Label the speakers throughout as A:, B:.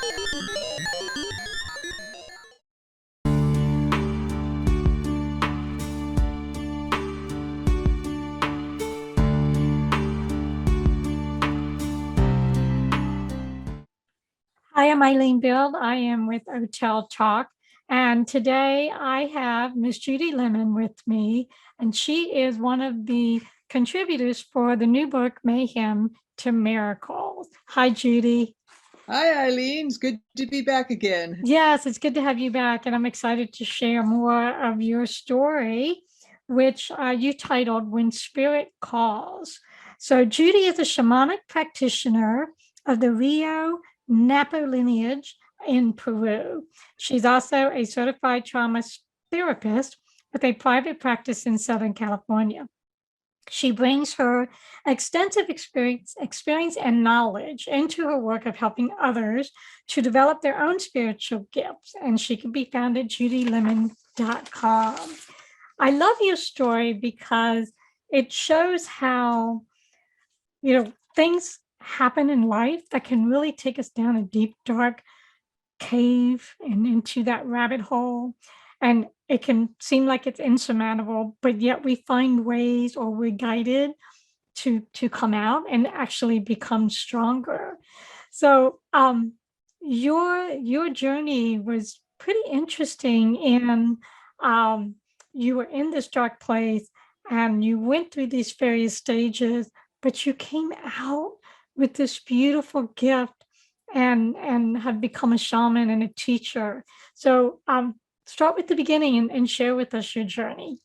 A: Hi, I'm Eileen Bild. I am with Hotel Talk. And today I have Miss Judy Lemon with me, and she is one of the contributors for the new book, Mayhem to Miracles. Hi, Judy.
B: Hi, Eileen. It's good to be back again.
A: Yes, it's good to have you back, and I'm excited to share more of your story, which you titled When Spirit Calls. So, Judy is a shamanic practitioner of the Rio Napo lineage in Peru. She's also a certified trauma therapist with a private practice in Southern California. She brings her extensive experience and knowledge into her work of helping others to develop their own spiritual gifts. And she can be found at judylemon.com. I love your story because it shows how, things happen in life that can really take us down a deep, dark cave and into that rabbit hole. And it can seem like it's insurmountable, but yet we find ways, or we're guided to come out and actually become stronger. So your journey was pretty interesting, and you were in this dark place and you went through these various stages, but you came out with this beautiful gift and have become a shaman and a teacher. So start with the beginning and share with us your journey.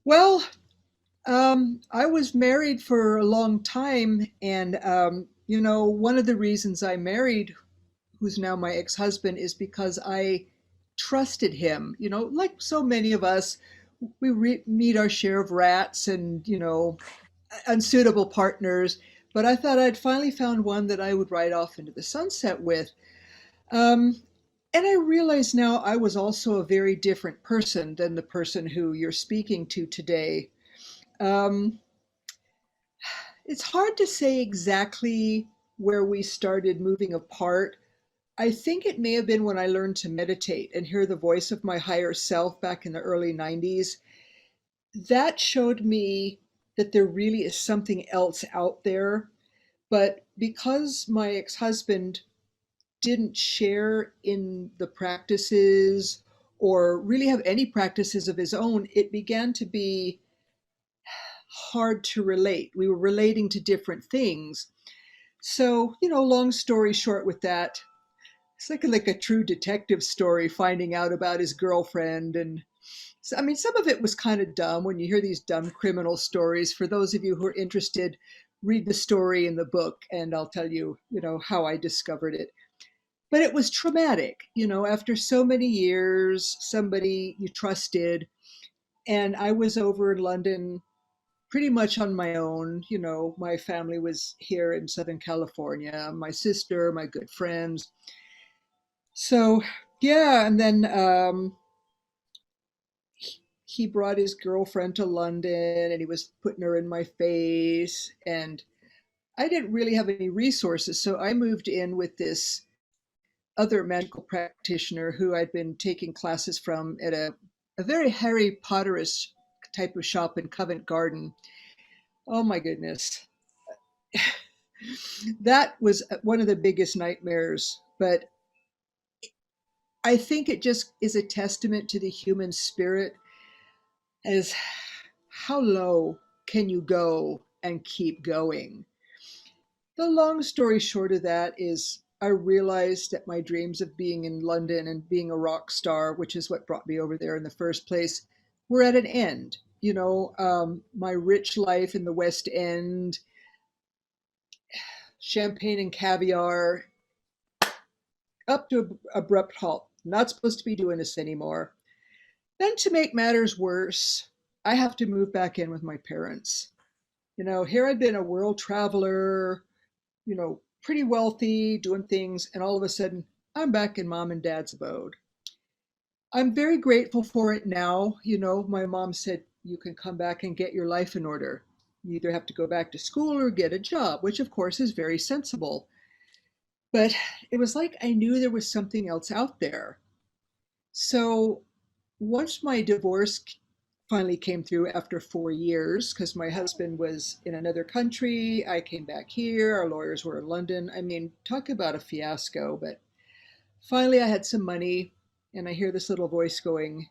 B: Well, I was married for a long time, and one of the reasons I married, who's now my ex-husband, is because I trusted him. Like so many of us, we meet our share of rats and unsuitable partners. But I thought I'd finally found one that I would ride off into the sunset with. Um, and I realize now I was also a very different person than the person who you're speaking to today. Um, it's hard to say exactly where we started moving apart. I think it may have been when I learned to meditate and hear the voice of my higher self back in the early 90s. That showed me that there really is something else out there. But because my ex husband didn't share in the practices or really have any practices of his own, it began to be hard to relate. We were relating to different things. So, long story short with that, it's like a true detective story finding out about his girlfriend. And so, I mean, some of it was kind of dumb when you hear these dumb criminal stories. For those of you who are interested, read the story in the book and I'll tell you, how I discovered it. But it was traumatic, after so many years, somebody you trusted. And I was over in London pretty much on my own. My family was here in Southern California, my sister, my good friends. So, yeah, and then he brought his girlfriend to London and he was putting her in my face. And I didn't really have any resources. So I moved in with this other magical practitioner who I'd been taking classes from at a very Harry Potterish type of shop in Covent Garden. Oh my goodness. That was one of the biggest nightmares. But I think it just is a testament to the human spirit as how low can you go and keep going. The long story short of that is I realized that my dreams of being in London and being a rock star, which is what brought me over there in the first place, were at an end. My rich life in the West End, champagne and caviar, up to abrupt halt. Not supposed to be doing this anymore. Then to make matters worse, I have to move back in with my parents. Here I'd been a world traveler, pretty wealthy, doing things, and all of a sudden I'm back in mom and dad's abode. I'm very grateful for it now. My mom said, you can come back and get your life in order. You either have to go back to school or get a job, which of course is very sensible. But it was like I knew there was something else out there. So once my divorce finally came through after 4 years, because my husband was in another country, I came back here, our lawyers were in London. I mean, talk about a fiasco. But finally, I had some money, and I hear this little voice going,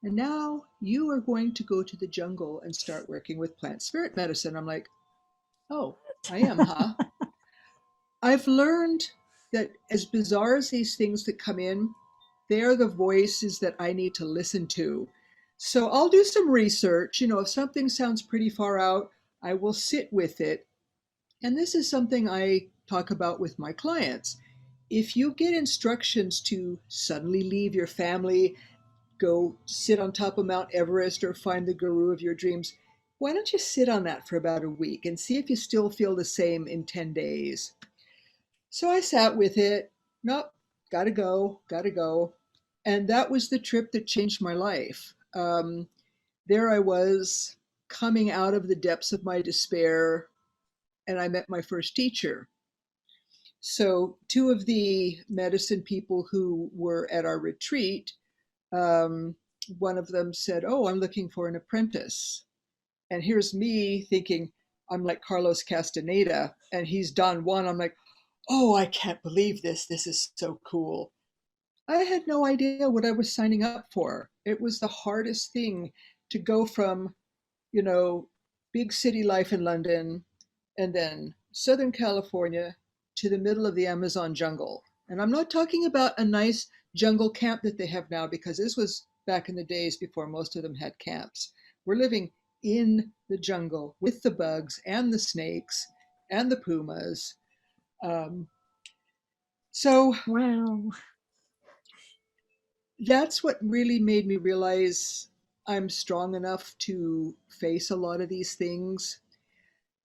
B: and now you are going to go to the jungle and start working with plant spirit medicine. I'm like, oh, I am, huh? I've learned that as bizarre as these things that come in, they're the voices that I need to listen to. So I'll do some research. If something sounds pretty far out, I will sit with it. And this is something I talk about with my clients. If you get instructions to suddenly leave your family, go sit on top of Mount Everest, or find the guru of your dreams, why don't you sit on that for about a week and see if you still feel the same in 10 days? So I sat with it. Nope, gotta go, gotta go. And that was the trip that changed my life. There I was, coming out of the depths of my despair, and I met my first teacher. So, two of the medicine people who were at our retreat, um, one of them said, "Oh, I'm looking for an apprentice." And here's me thinking I'm like Carlos Castaneda and he's Don Juan. I'm like, oh, I can't believe this. This is so cool. I had no idea what I was signing up for. It was the hardest thing to go from, you know, big city life in London and then Southern California to the middle of the Amazon jungle. And I'm not talking about a nice jungle camp that they have now, because this was back in the days before most of them had camps. We're living in the jungle with the bugs and the snakes and the pumas. Um, so
A: Wow.
B: that's what really made me realize I'm strong enough to face a lot of these things.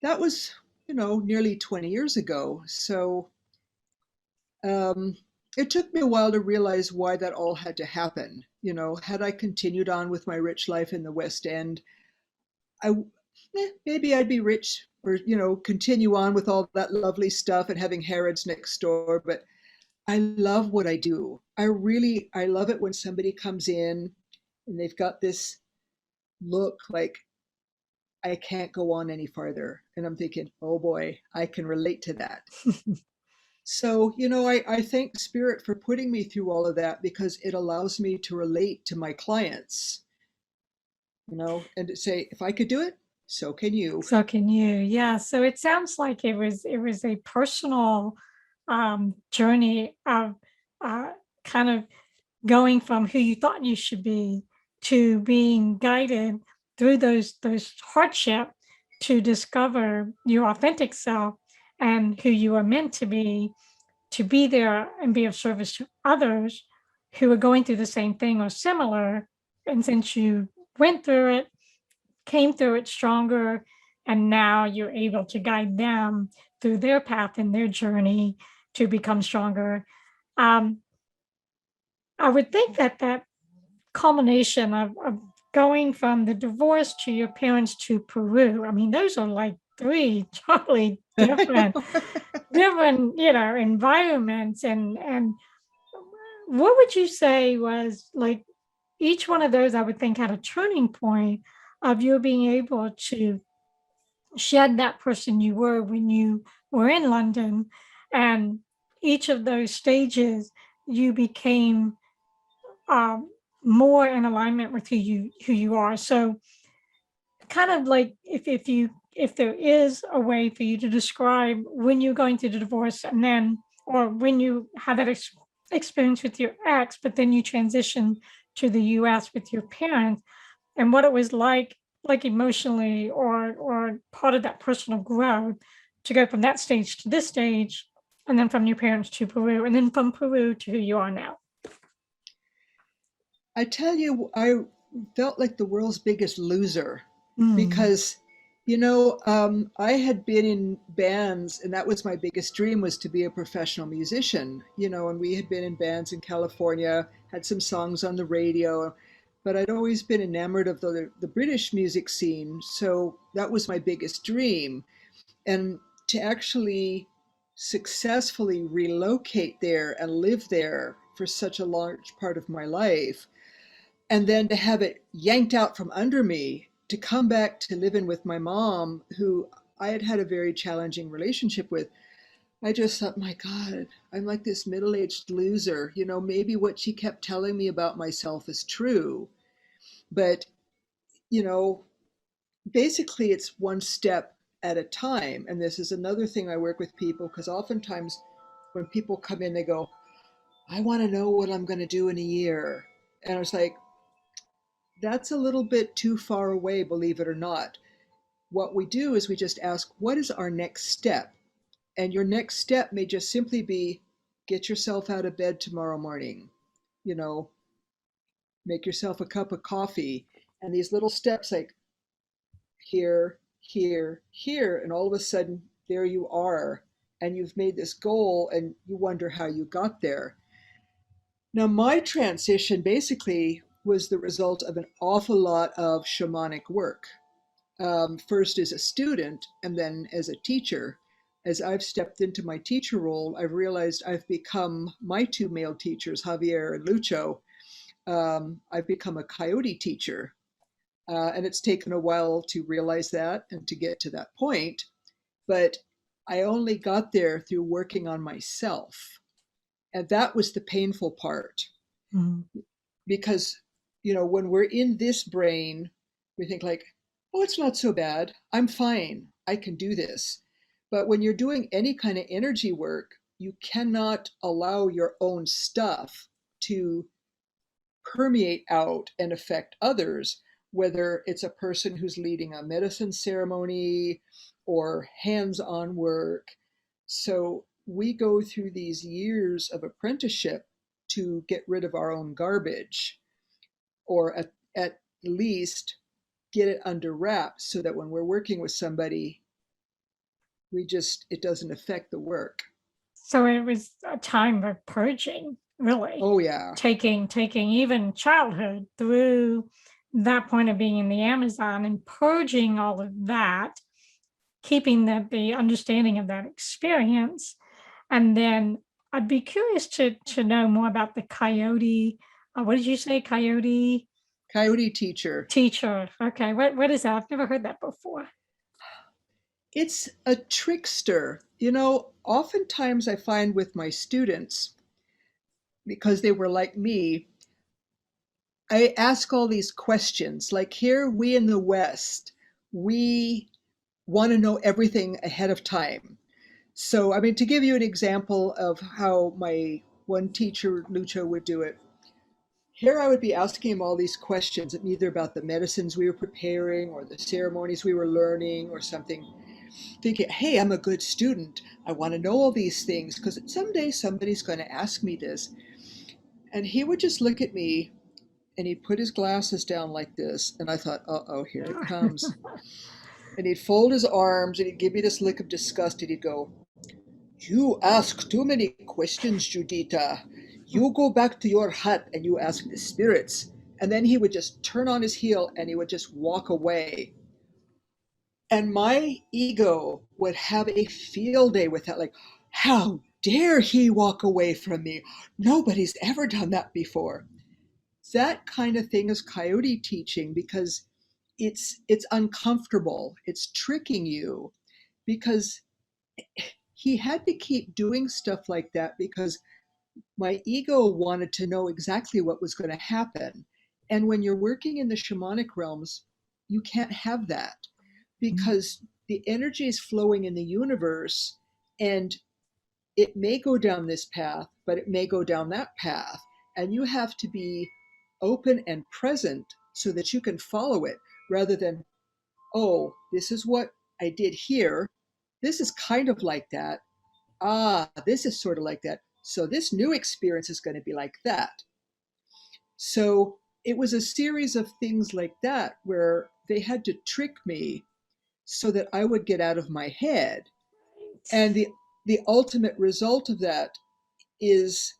B: That was, nearly 20 years ago. So um, it took me a while to realize why that all had to happen. Had I continued on with my rich life in the West End, I maybe I'd be rich, or continue on with all that lovely stuff and having Harrods next door. But I love what I do. I love it when somebody comes in and they've got this look like I can't go on any farther. And I'm thinking, oh boy, I can relate to that. So, I thank Spirit for putting me through all of that, because it allows me to relate to my clients, and to say, if I could do it, so can you.
A: So can you? Yeah. So it sounds like it was a personal journey of uh, kind of going from who you thought you should be to being guided through those hardship to discover your authentic self and who you are meant to be there and be of service to others who are going through the same thing or similar. And since you went through it, came through it stronger, and now you're able to guide them through their path and their journey to become stronger. Um, I would think that that culmination of going from the divorce to your parents to Peru, I mean, those are like three totally
B: I
A: different,
B: know.
A: environments. And what would you say was like each one of those, I would think, had a turning point of you being able to shed that person you were when you were in London, and each of those stages you became um, more in alignment with who you are. So, kind of like if there is a way for you to describe when you're going through the divorce, and then or when you had that experience with your ex, but then you transition to the U.S. with your parents, and what it was like emotionally, or part of that personal growth to go from that stage to this stage, and then from your parents to Peru, and then from Peru to who you are now.
B: tell you, I felt like the world's biggest loser,
A: Mm.
B: because, I had been in bands, and that was my biggest dream, was to be a professional musician, and we had been in bands in California, had some songs on the radio, but I'd always been enamored of the British music scene. So that was my biggest dream. And to actually successfully relocate there and live there for such a large part of my life, and then to have it yanked out from under me to come back to live in with my mom, who I had had a very challenging relationship with. I just thought, my God, I'm like this middle aged loser. You know, maybe what she kept telling me about myself is true. But, you know, basically it's one step at a time. And this is another thing I work with people, because oftentimes when people come in, they go, I want to know what I'm going to do in a year. And I was like, that's a little bit too far away, believe it or not. What we do is we just ask, what is our next step? And your next step may just simply be get yourself out of bed tomorrow morning, you know, make yourself a cup of coffee. And these little steps, like here, here, here. And all of a sudden, there you are. And you've made this goal and you wonder how you got there. Now, my transition basically was the result of an awful lot of shamanic work. First as a student and then as a teacher. As I've stepped into my teacher role, I've realized I've become my two male teachers, Javier and Lucho. I've become a Coyote teacher. And it's taken a while to realize that and to get to that point. But I only got there through working on myself. And that was the painful part.
A: Mhm.
B: Because, you know, when we're in this brain, we think like, oh, it's not so bad. I'm fine. I can do this. But when you're doing any kind of energy work, you cannot allow your own stuff to permeate out and affect others, whether it's a person who's leading a medicine ceremony or hands on work. So we go through these years of apprenticeship to get rid of our own garbage, or at least get it under wraps so that when we're working with somebody, it doesn't affect the work.
A: So it was a time of purging, really,
B: Oh, yeah.
A: taking even childhood through that point of being in the Amazon and purging all of that, keeping the understanding of that experience. And then I'd be curious to know more about the Coyote. What did you say, Coyote
B: Coyote teacher.
A: teacher? Okay, what is that? I've never heard that before.
B: It's a trickster. You know, oftentimes I find with my students, because they were like me, I ask all these questions. Like here, we in the West, we want to know everything ahead of time. So, I mean, to give you an example of how my one teacher, Lucho, would do it, here I would be asking him all these questions, either about the medicines we were preparing or the ceremonies we were learning or something, thinking, hey, I'm a good student. I want to know all these things because someday somebody's going to ask me this. And he would just look at me and he'd put his glasses down like this. And I thought, oh, here it comes. And he'd fold his arms and he'd give me this look of disgust and he'd go, you ask too many questions, Judita. You go back to your hut and you ask the spirits. And then he would just turn on his heel and he would just walk away. And my ego would have a field day with that. Like, how dare he walk away from me? Nobody's ever done that before. That kind of thing is coyote teaching, because it's uncomfortable. It's tricking you, because he had to keep doing stuff like that because my ego wanted to know exactly what was going to happen. And when you're working in the shamanic realms, you can't have that, because the energy is flowing in the universe, and it may go down this path, but it may go down that path. And you have to be open and present so that you can follow it, rather than, oh, this is what I did here. This is kind of like that. Ah, this is sort of like that. So this new experience is going to be like that. So it was a series of things like that where they had to trick me so that I would get out of my head. And the ultimate result of that is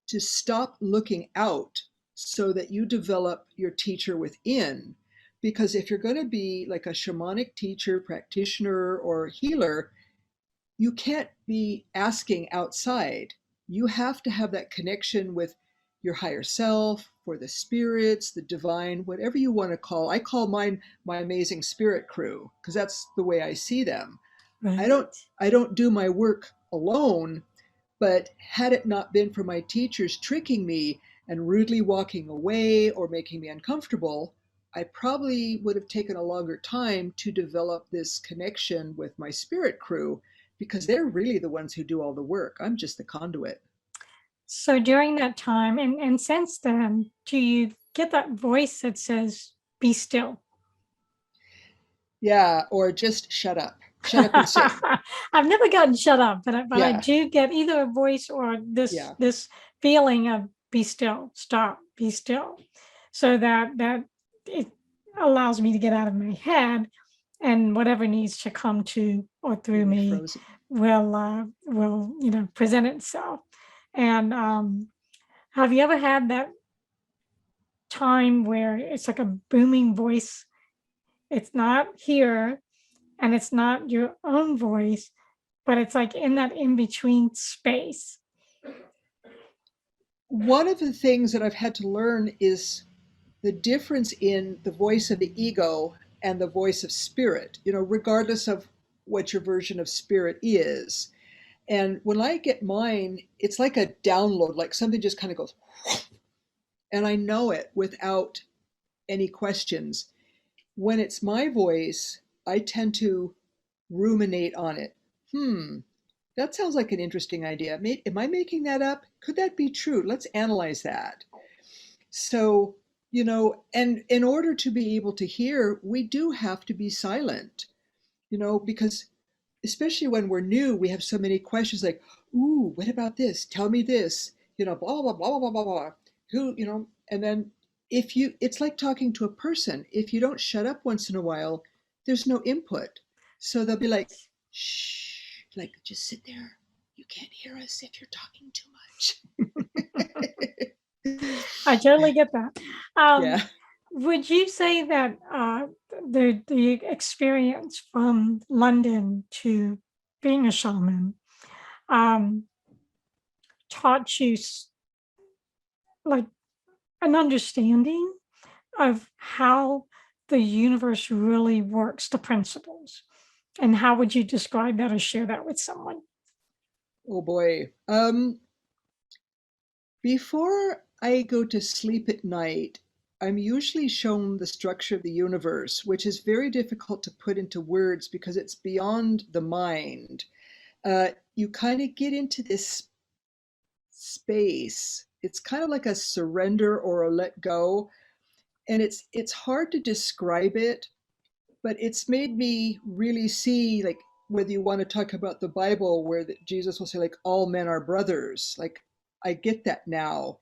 B: to stop looking out so that you develop your teacher within. Because if you're going to be like a shamanic teacher, practitioner, or healer, you can't be asking outside. You have to have that connection with your higher self, for the spirits, the divine, whatever you want to call. I call mine my amazing spirit crew because that's the way I see them. I don't
A: Right.
B: I don't do my work alone, but had it not been for my teachers tricking me and rudely walking away or making me uncomfortable, I probably would have taken a longer time to develop this connection with my spirit crew because they're really the ones who do all the work. I'm just the conduit.
A: So during that time and since then, do you get that voice that says, be still?
B: Yeah, or just shut up. Shut up and sing.
A: I've never gotten shut up, but I
B: Yeah,
A: do get either a voice or this
B: yeah.
A: this feeling of be still, stop, be still. So that it allows me to get out of my head, and whatever needs to come to or through
B: You'll be
A: me
B: frozen.
A: will present itself. And have you ever had that time where it's like a booming voice? It's not here and it's not your own voice, but it's like in that in between space.
B: One of the things that I've had to learn is the difference in the voice of the ego and the voice of spirit, regardless of what your version of spirit is. And when I get mine, it's like a download, like something just kind of goes, and I know it without any questions. When it's my voice, I tend to ruminate on it. That sounds like an interesting idea. Am I making that up? Could that be true? Let's analyze that. So, and in order to be able to hear, we do have to be silent, because especially when we're new, we have so many questions like, ooh, what about this? Tell me this, blah, blah, blah, blah, blah, blah. Who, and then it's like talking to a person. If you don't shut up once in a while, there's no input. So they'll be like, shh, like, just sit there. You can't hear us if you're talking too much.
A: I totally get that. Um,
B: Yeah.
A: would you say that the experience from London to being a shaman um, taught you like an understanding of how the universe really works, the principles? And how would you describe that or share that with someone?
B: Oh boy. Before I go to sleep at night, I'm usually shown the structure of the universe, which is very difficult to put into words because it's beyond the mind. You kind of get into this space. It's kind of like a surrender or a let go, and it's hard to describe it, but it's made me really see, like, whether you want to talk about the Bible, where Jesus will say, like, all men are brothers. Like, I get that now.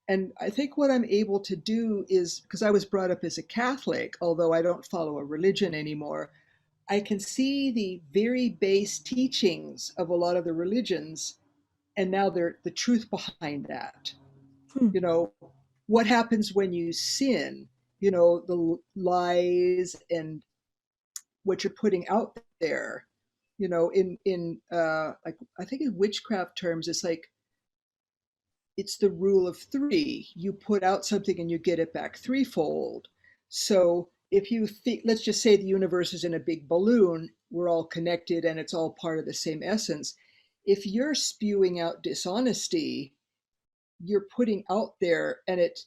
B: And I think what I'm able to do is, because I was brought up as a Catholic, although I don't follow a religion anymore, I can see the very base teachings of a lot of the religions, and now they're the truth behind that.
A: Hmm.
B: You know, what happens when you sin, the lies and what you're putting out there, like, I think in witchcraft terms, it's the rule of three. You put out something and you get it back threefold. So if you think, let's just say the universe is in a big balloon, we're all connected and it's all part of the same essence. If you're spewing out dishonesty, you're putting out there, and it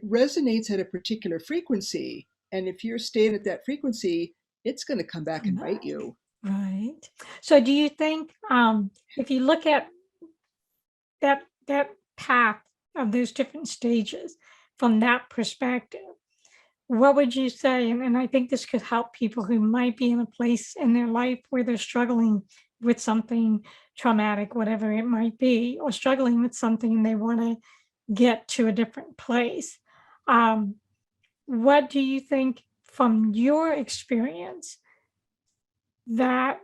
B: resonates at a particular frequency. And if you're staying at that frequency, it's going to come back
A: Come
B: and bite
A: back.
B: you.
A: Right. So do you think if you look at that path of those different stages from that perspective, what would you say? And I think this could help people who might be in a place in their life where they're struggling with something traumatic, whatever it might be, or struggling with something and they want to get to a different place. Um, what do you think from your experience that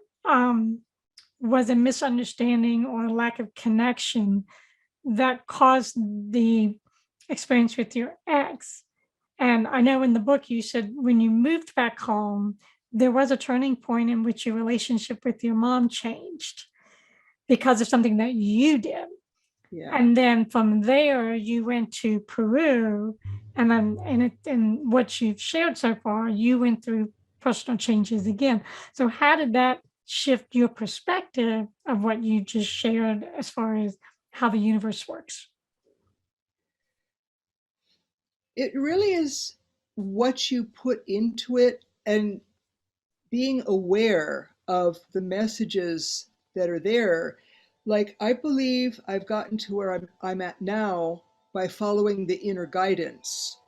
A: was a misunderstanding or a lack of connection that caused the experience with your ex? And I know in the book you said when you moved back home, there was a turning point in which your relationship with your mom changed because of something that you did.
B: Yeah.
A: And then from there, you went to Peru, and then and what you've shared so far, you went through personal changes again. So how did that shift your perspective of what you just shared as far as how the universe works?
B: It really is what you put into it and being aware of the messages that are there. Like, I believe I've gotten to where I'm at now by following the inner guidance.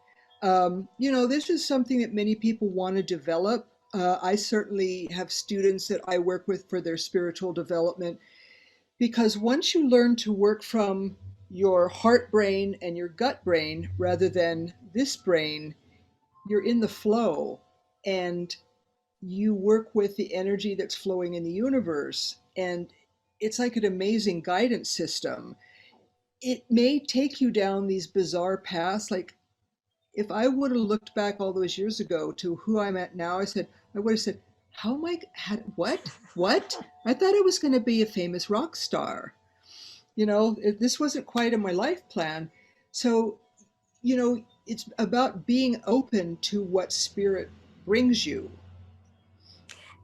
B: This is something that many people want to develop. I certainly have students that I work with for their spiritual development, because once you learn to work from your heart brain and your gut brain rather than this brain, you're in the flow, and you work with the energy that's flowing in the universe. And it's like an amazing guidance system. It may take you down these bizarre paths. Like, if I would have looked back all those years ago to who I'm at now, I would have said, how am I, what? I thought I was going to be a famous rock star. This wasn't quite in my life plan. So, it's about being open to what spirit brings you.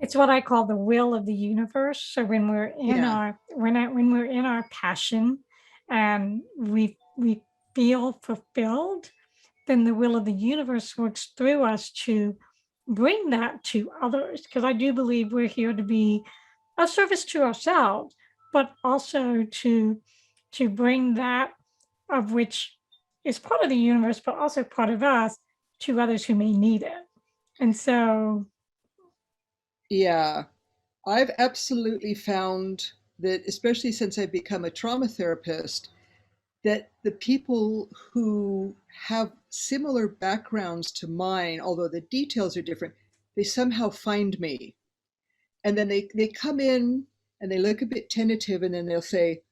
A: It's what I call the will of the universe. So when we're in
B: Yeah.
A: our when we're in our passion and we feel fulfilled, then the will of the universe works through us to bring that to others. Because I do believe we're here to be a service to ourselves, but also to bring that of which is part of the universe, but also part of us to others who may need it. And so
B: Yeah. I've absolutely found that, especially since I've become a trauma therapist, that the people who have similar backgrounds to mine, although the details are different, they somehow find me. And then they come in and they look a bit tentative, and then they'll say,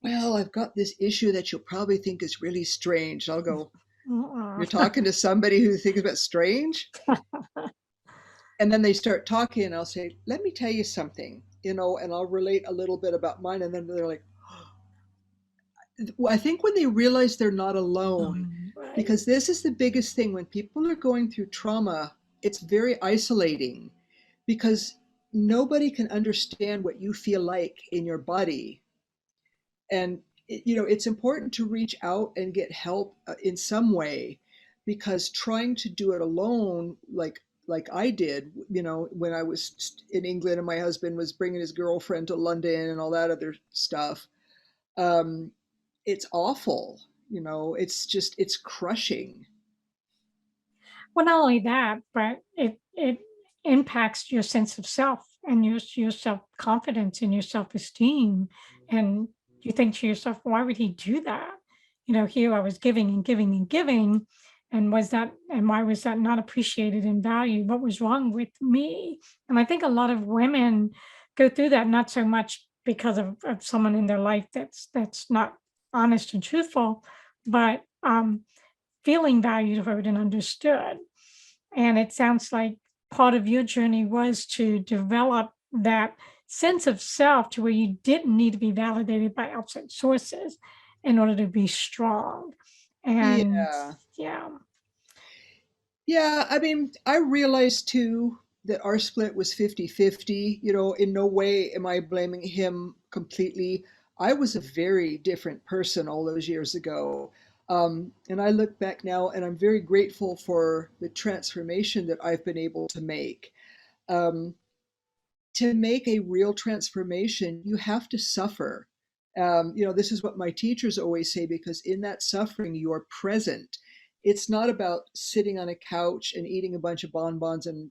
B: well, I've got this issue that you'll probably think is really strange. I'll go, you're talking to somebody who thinks about strange? And then they start talking, and I'll say, let me tell you something, and I'll relate a little bit about mine. And then they're like, well, I think when they realize they're not alone,
A: right.
B: because this is the biggest thing when people are going through trauma, it's very isolating, because nobody can understand what you feel like in your body. And it's important to reach out and get help in some way, because trying to do it alone, like I did, when I was in England and my husband was bringing his girlfriend to London and all that other stuff, um, it's awful. It's crushing.
A: Well, not only that, but it impacts your sense of self and your self-confidence and your self-esteem. And you think to yourself, why would he do that? Here I was giving and giving and giving. And why was that not appreciated and valued? What was wrong with me? And I think a lot of women go through that, not so much because of someone in their life that's not honest and truthful, but feeling valued, heard, and understood. And it sounds like part of your journey was to develop that sense of self to where you didn't need to be validated by outside sources in order to be strong. And
B: Yeah.
A: yeah,
B: Yeah, I mean, I realized too that our split was 50-50. In no way am I blaming him completely. I was a very different person all those years ago. And I look back now and I'm very grateful for the transformation that I've been able to make. Um, to make a real transformation, you have to suffer. This is what my teachers always say, because in that suffering, you're present. It's not about sitting on a couch and eating a bunch of bonbons and,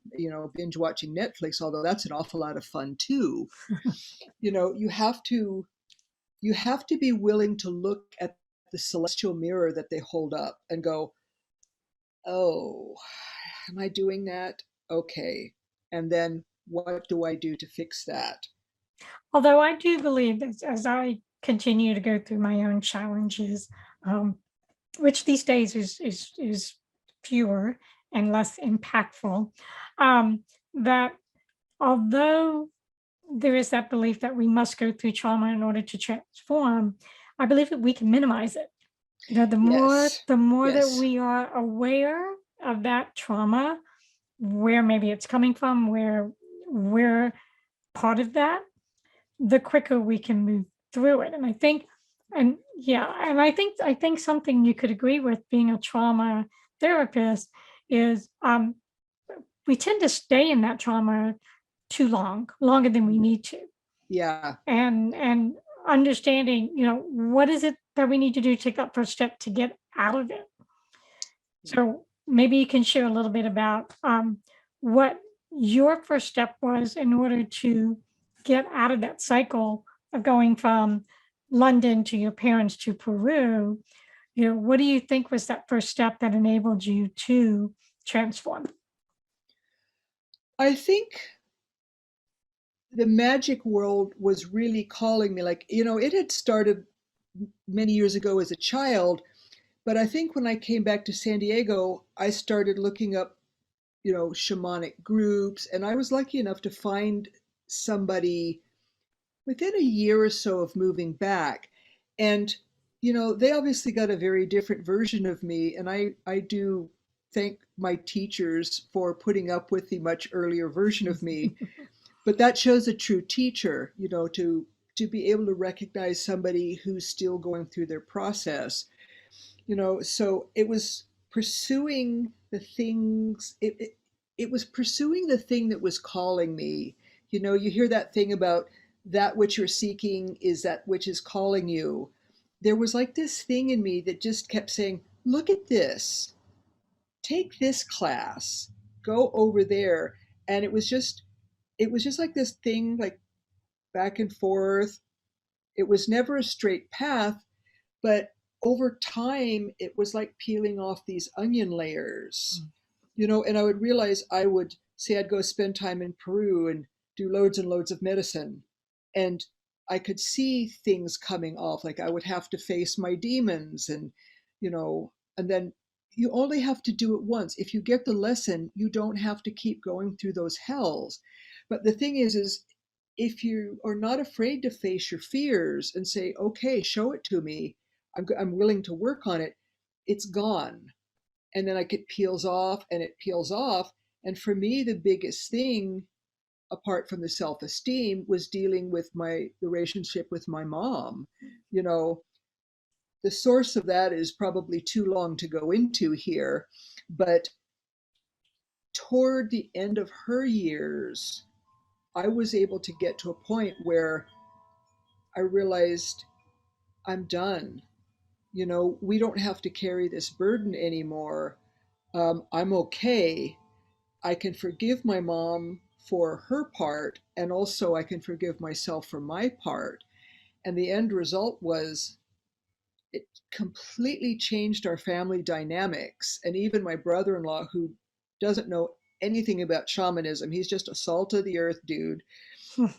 B: binge watching Netflix, although that's an awful lot of fun too. You know, you have to be willing to look at the celestial mirror that they hold up and go, oh, am I doing that? Okay. And then what do I do to fix that?
A: although I do believe that as I continue to go through my own challenges, um, which these days is fewer and less impactful. that although there is that belief that we must go through trauma in order to transform, I believe that we can minimize it. You know,
B: Yes.
A: the more that
B: Yes.
A: we are aware of that trauma, where maybe it's coming from, where we're part of that, the quicker we can move through it. And I think, and yeah, and I think something you could agree with being a trauma therapist is we tend to stay in that trauma too long, longer than we need to.
B: Yeah.
A: And understanding, you know, what is it that we need to do to take that first step to get out of it. So maybe you can share a little bit about what your first step was in order to get out of that cycle of going from London to your parents to Peru. You know, what do you think was that first step that enabled you to transform?
B: I think the magic world was really calling me. Like, it had started many years ago as a child, but I think when I came back to San Diego, I started looking up, shamanic groups, and I was lucky enough to find somebody within a year or so of moving back. And, they obviously got a very different version of me. And I do thank my teachers for putting up with the much earlier version of me. But that shows a true teacher, to be able to recognize somebody who's still going through their process. So it was pursuing the things, it was pursuing the thing that was calling me. You hear that thing about that which you're seeking is that which is calling you. There was like this thing in me that just kept saying, look at this, take this class, go over there. And it was just like this thing, like back and forth. It was never a straight path, but over time, it was like peeling off these onion layers, and I would realize I would say I'd go spend time in Peru and do loads and loads of medicine. And I could see things coming off, like I would have to face my demons and then you only have to do it once. If you get the lesson, you don't have to keep going through those hells. But the thing is if you are not afraid to face your fears and say, okay, show it to me, I'm willing to work on it, it's gone. And then like it peels off and it peels off. And for me, the biggest thing, apart from the self-esteem, was dealing with my relationship with my mom. You know, the source of that is probably too long to go into here, but toward the end of her years, I was able to get to a point where I realized I'm done. We don't have to carry this burden anymore. I'm okay. I can forgive my mom for her part, and also I can forgive myself for my part. And the end result was it completely changed our family dynamics. And even my brother in law, who doesn't know anything about shamanism, he's just a salt of the earth dude,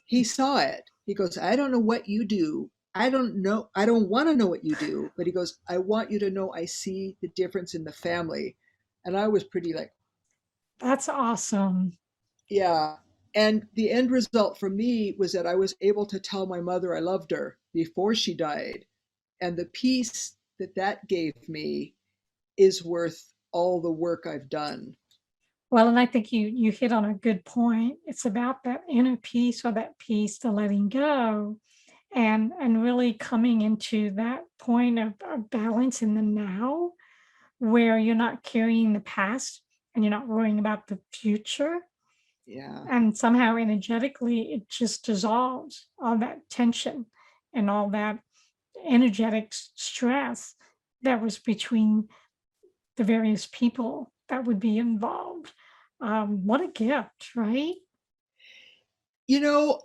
B: he saw it. He goes, I don't know what you do. I don't know. I don't want to know what you do. But he goes, I want you to know I see the difference in the family. And I was pretty like,
A: That's awesome.
B: yeah. And the end result for me was that I was able to tell my mother I loved her before she died. And the peace that that gave me is worth all the work I've done.
A: Well, and I think you hit on a good point. It's about that inner peace or that peace, the letting go, and really coming into that point of balance in the now, where you're not carrying the past and you're not worrying about the future.
B: Yeah.
A: And somehow energetically, it just dissolves all that tension and all that energetic stress that was between the various people that would be involved. What a gift, right?
B: You know,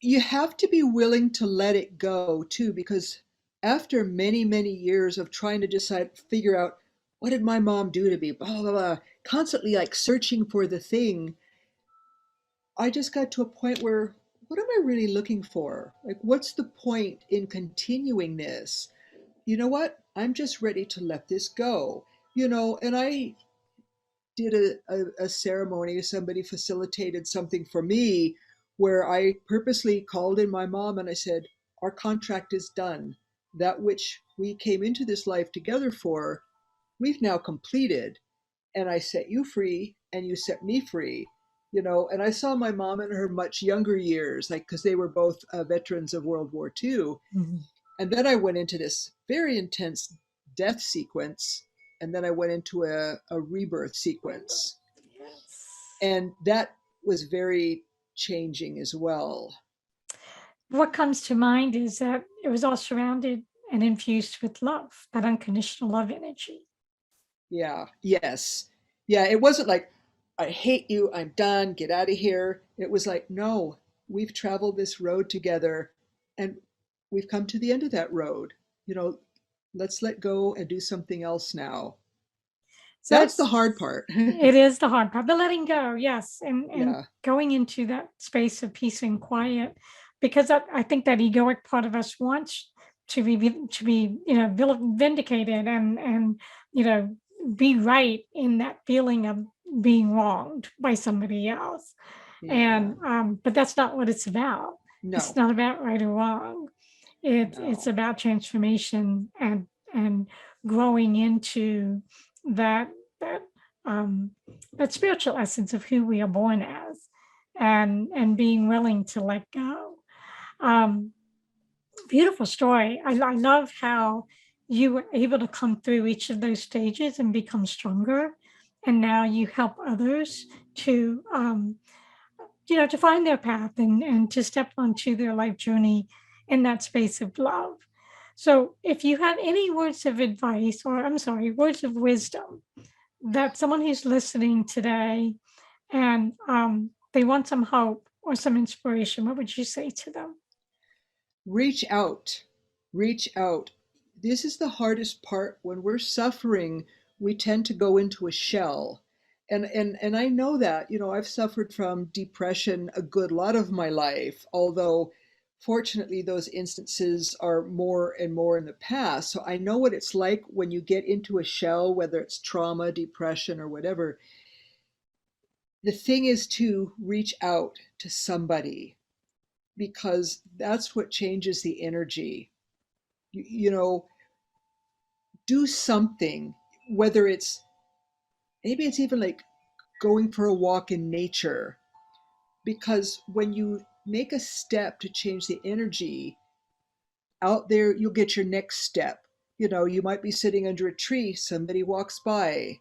B: you have to be willing to let it go too, because after many, many years of trying to decide, figure out what did my mom do to me, blah, blah, blah, constantly like searching for the thing, I just got to a point where, what am I really looking for? Like, what's the point in continuing this? You know what? I'm just ready to let this go. And I did a ceremony. Somebody facilitated something for me where I purposely called in my mom and I said, our contract is done. That which we came into this life together for, we've now completed. And I set you free and you set me free. And I saw my mom in her much younger years, like, because they were both veterans of World War II.
A: Mhm.
B: And then I went into this very intense death sequence. And then I went into a rebirth sequence.
A: Yes.
B: And that was very changing as well.
A: What comes to mind is that it was all surrounded and infused with love, that unconditional love energy.
B: Yeah. Yes. Yeah. It wasn't like, I hate you. I'm done. Get out of here. It was like, no, we've traveled this road together and we've come to the end of that road. You know, let's let go and do something else now.
A: So
B: That's the
A: it's
B: hard part.
A: it is the hard part, the letting go, yes, and
B: Yeah.
A: going into that space of peace and quiet, because I think that egoic part of us wants to be vindicated and be right in that feeling of being wronged by somebody else,
B: Yeah.
A: and but that's not what it's about. It's
B: No,
A: not about right or wrong. It's
B: no.
A: about transformation and growing into that that um, that spiritual essence of who we are born as, and being willing to let go. Um, Beautiful story. I love how you were able to come through each of those stages and become stronger, and now you help others to to find their path and to step onto their life journey in that space of love. So, if you have any words of advice, or I'm sorry, words of wisdom that someone who's listening today and they want some hope or some inspiration, what would you say to them?
B: Reach out. Reach out. This is the hardest part. When we're suffering, we tend to go into a shell. And I know that, I've suffered from depression a good lot of my life, although fortunately those instances are more and more in the past. So I know what it's like when you get into a shell, whether it's trauma, depression, or whatever. The thing is to reach out to somebody because that's what changes the energy. You know, do something, whether it's maybe it's even like going for a walk in nature, because when you make a step to change the energy out there, you'll get your next step. You might be sitting under a tree, somebody walks by,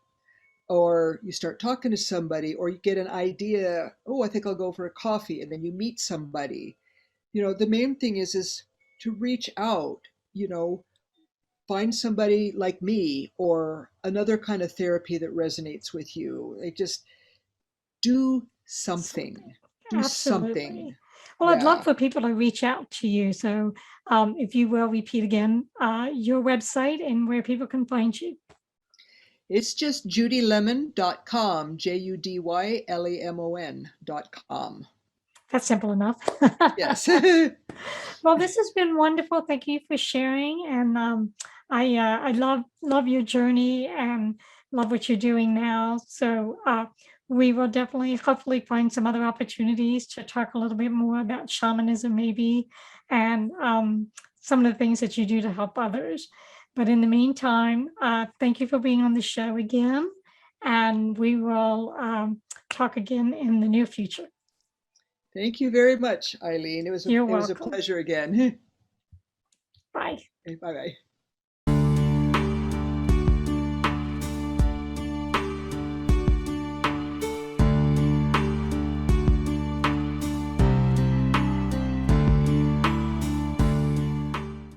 B: or you start talking to somebody, or you get an idea, oh, I think I'll go for a coffee, and then you meet somebody. The main thing is to reach out, you know find somebody like me or another kind of therapy that resonates with you. Like, just do
A: Something.
B: something. Do something.
A: Absolutely. Well, I'd love
B: Yeah.
A: for people to reach out to you. So, if you will repeat again your website and where people can find you.
B: It's just judylemon.com, JUDYLEMON.com.
A: That's simple enough.
B: Yes.
A: Well, this has been wonderful. Thank you for sharing, and I love your journey and love what you're doing now. So we will definitely, hopefully, find some other opportunities to talk a little bit more about shamanism, maybe, and some of the things that you do to help others. But in the meantime, thank you for being on the show again, and we will talk again in the near future.
B: Thank you very much, Eileen. It was a,
A: You're
B: it was a
A: welcome.
B: pleasure again.
A: Bye.
B: Bye bye.